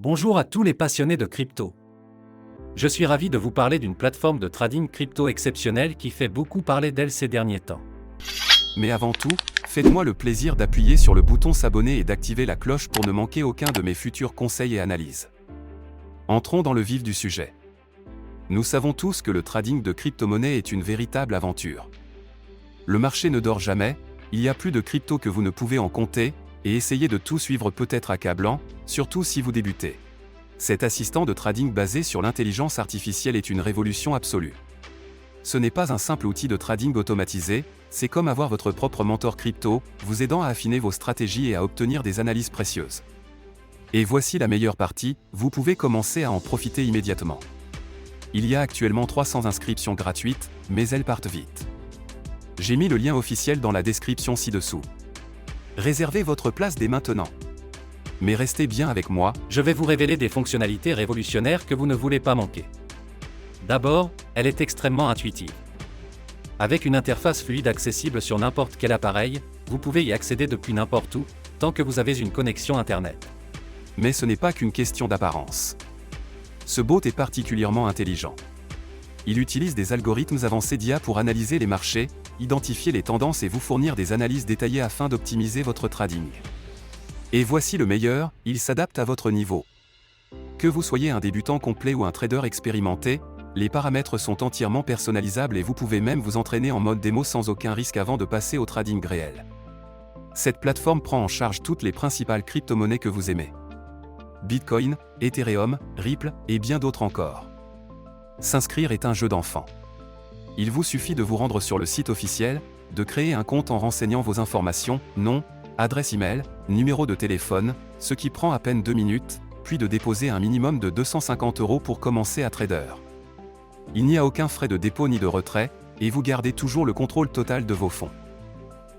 Bonjour à tous les passionnés de crypto. Je suis ravi de vous parler d'une plateforme de trading crypto exceptionnelle qui fait beaucoup parler d'elle ces derniers temps. Mais avant tout, faites-moi le plaisir d'appuyer sur le bouton s'abonner et d'activer la cloche pour ne manquer aucun de mes futurs conseils et analyses. Entrons dans le vif du sujet. Nous savons tous que le trading de crypto-monnaies est une véritable aventure. Le marché ne dort jamais, il y a plus de crypto que vous ne pouvez en compter, et essayer de tout suivre peut être accablant, surtout si vous débutez. Cet assistant de trading basé sur l'intelligence artificielle est une révolution absolue. Ce n'est pas un simple outil de trading automatisé, c'est comme avoir votre propre mentor crypto, vous aidant à affiner vos stratégies et à obtenir des analyses précieuses. Et voici la meilleure partie, vous pouvez commencer à en profiter immédiatement. Il y a actuellement 300 inscriptions gratuites, mais elles partent vite. J'ai mis le lien officiel dans la description ci-dessous. Réservez votre place dès maintenant. Mais restez bien avec moi, Je vais vous révéler des fonctionnalités révolutionnaires que vous ne voulez pas manquer. D'abord, elle est extrêmement intuitive. Avec une interface fluide accessible sur n'importe quel appareil, vous pouvez y accéder depuis n'importe où, tant que vous avez une connexion Internet. mais ce n'est pas qu'une question d'apparence. Ce bot est particulièrement intelligent. Il utilise des algorithmes avancés d'IA pour analyser les marchés, identifier les tendances et vous fournir des analyses détaillées afin d'optimiser votre trading. Et voici le meilleur, il s'adapte à votre niveau. Que vous soyez un débutant complet ou un trader expérimenté, les paramètres sont entièrement personnalisables et vous pouvez même vous entraîner en mode démo sans aucun risque avant de passer au trading réel. Cette plateforme prend en charge toutes les principales crypto-monnaies que vous aimez. Bitcoin, Ethereum, Ripple et bien d'autres encore. S'inscrire est un jeu d'enfant. Il vous suffit de vous rendre sur le site officiel, de créer un compte en renseignant vos informations, nom, adresse email, numéro de téléphone, ce qui prend à peine 2 minutes, puis de déposer un minimum de 250 € pour commencer à trader. Il n'y a aucun frais de dépôt ni de retrait, et vous gardez toujours le contrôle total de vos fonds.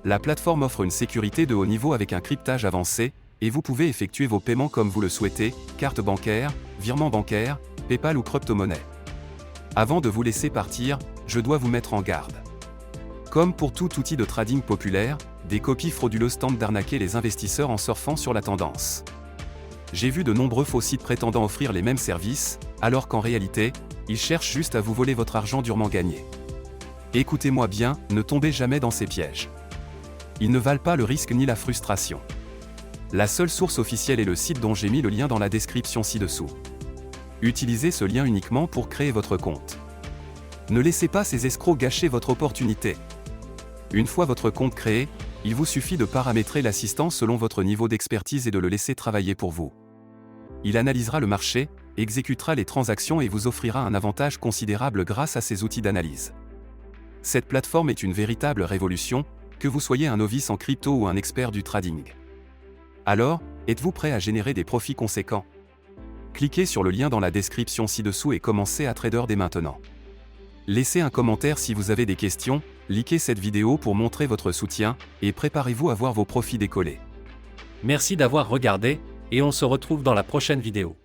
La plateforme offre une sécurité de haut niveau avec un cryptage avancé, et vous pouvez effectuer vos paiements comme vous le souhaitez, carte bancaire, virement bancaire, PayPal ou crypto-monnaie. Avant de vous laisser partir, je dois vous mettre en garde. Comme pour tout outil de trading populaire, des copies frauduleuses tentent d'arnaquer les investisseurs en surfant sur la tendance. J'ai vu de nombreux faux sites prétendant offrir les mêmes services, alors qu'en réalité, ils cherchent juste à vous voler votre argent durement gagné. Écoutez-moi bien, ne tombez jamais dans ces pièges. Ils ne valent pas le risque ni la frustration. La seule source officielle est le site dont j'ai mis le lien dans la description ci-dessous. Utilisez ce lien uniquement pour créer votre compte. Ne laissez pas ces escrocs gâcher votre opportunité. Une fois votre compte créé, il vous suffit de paramétrer l'assistant selon votre niveau d'expertise et de le laisser travailler pour vous. Il analysera le marché, exécutera les transactions et vous offrira un avantage considérable grâce à ses outils d'analyse. Cette plateforme est une véritable révolution, que vous soyez un novice en crypto ou un expert du trading. Alors, êtes-vous prêt à générer des profits conséquents? Cliquez sur le lien dans la description ci-dessous et commencez à trader dès maintenant. Laissez un commentaire si vous avez des questions, likez cette vidéo pour montrer votre soutien, et préparez-vous à voir vos profits décoller. Merci d'avoir regardé, et on se retrouve dans la prochaine vidéo.